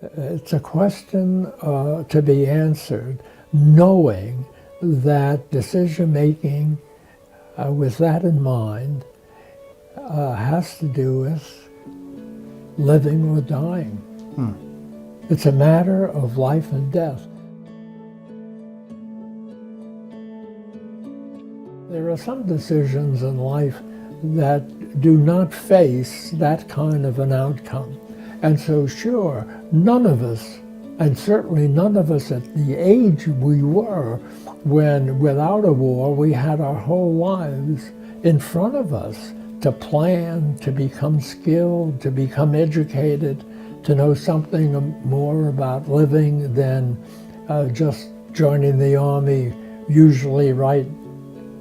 It's a question to be answered, knowing that decision-making with that in mind has to do with living or dying. It's a matter of life and death. There are some decisions in life that do not face that kind of an outcome. And so sure, none of us, and certainly none of us at the age we were when without a war we had our whole lives in front of us to plan, to become skilled, to become educated, to know something more about living than just joining the army, usually right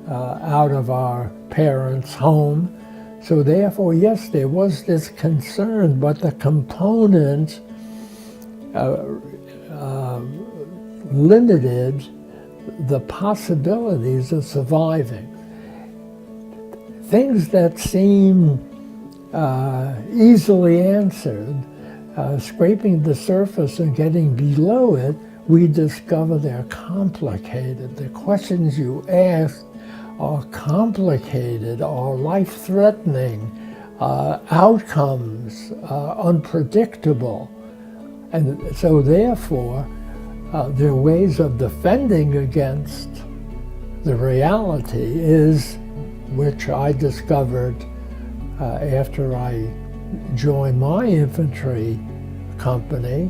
out of our parents' home. So therefore, yes, there was this concern, but the component limited the possibilities of surviving. Things that seem easily answered, scraping the surface and getting below it, we discover they're complicated. The questions you ask are complicated, are life-threatening, outcomes unpredictable. And so therefore, there are ways of defending against the reality which I discovered after I joined my infantry company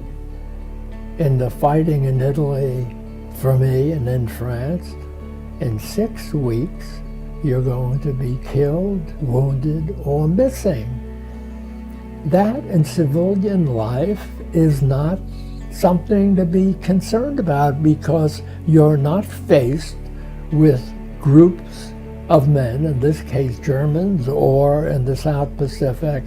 in the fighting in Italy for me and in France. In 6 weeks, you're going to be killed, wounded, or missing. That in civilian life is not something to be concerned about because you're not faced with groups of men, in this case Germans, or in the South Pacific,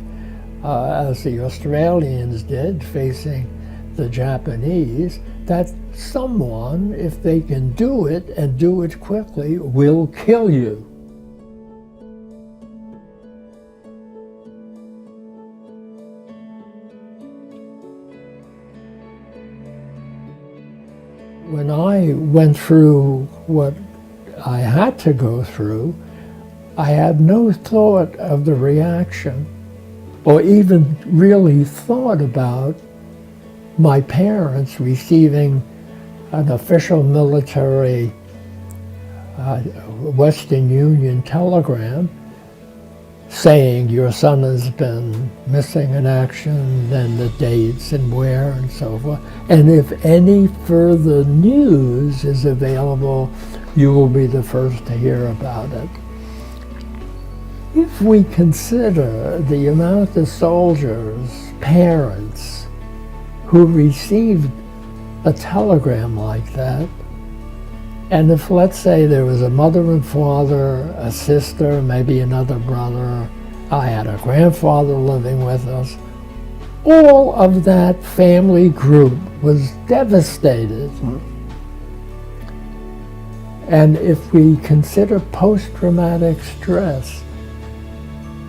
as the Australians did, facing the Japanese, that someone, if they can do it and do it quickly, will kill you. When I went through what I had to go through, I had no thought of the reaction or even really thought about my parents receiving an official military Western Union telegram saying your son has been missing in action and the dates and where and so forth. And if any further news is available, you will be the first to hear about it. If we consider the amount of soldiers, parents, who received a telegram like that, and if, let's say, there was a mother and father, a sister, maybe another brother, I had a grandfather living with us, all of that family group was devastated. And if we consider post-traumatic stress,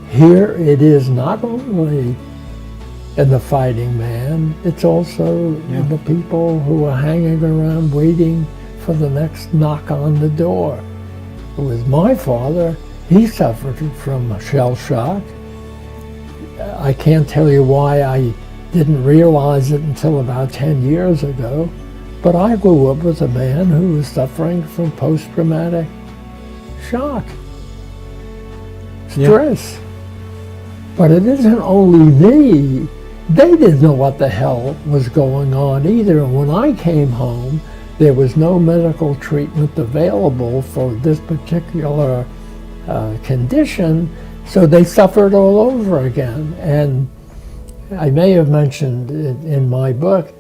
here it is not only in the fighting man, it's also in the people who are hanging around waiting for the next knock on the door. With my father, he suffered from shell shock. I can't tell you why I didn't realize it until about 10 years ago, but I grew up with a man who was suffering from post-traumatic shock, stress. But it isn't only me. They didn't know what the hell was going on either. And when I came home, there was no medical treatment available for this particular condition, so they suffered all over again. And I may have mentioned in my book,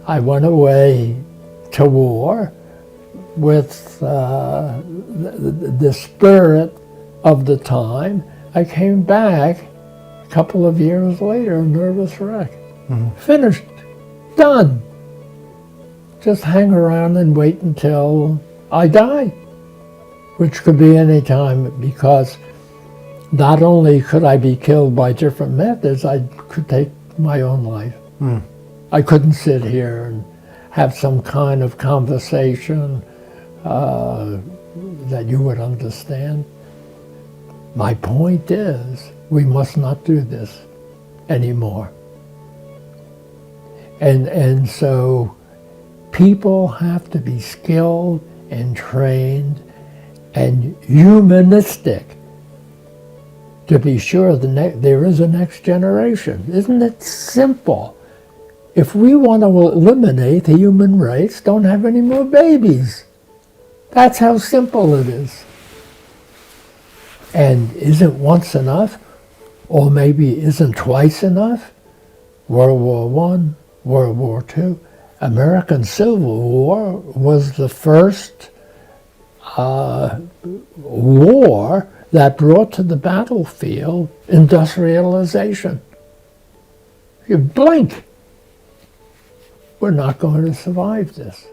I went away to war with the spirit of the time. I came back a couple of years later, nervous wreck. Finished, done. Just hang around and wait until I die, which could be any time, because not only could I be killed by different methods, I could take my own life. I couldn't sit here and have some kind of conversation that you would understand. My point is, we must not do this anymore. And so people have to be skilled and trained and humanistic to be sure there is a next generation. Isn't it simple? If we want to eliminate the human race, don't have any more babies. That's how simple it is. And isn't once enough? Or maybe isn't twice enough? World War I, World War II. American Civil War was the first war that brought to the battlefield industrialization. You blink, we're not going to survive this.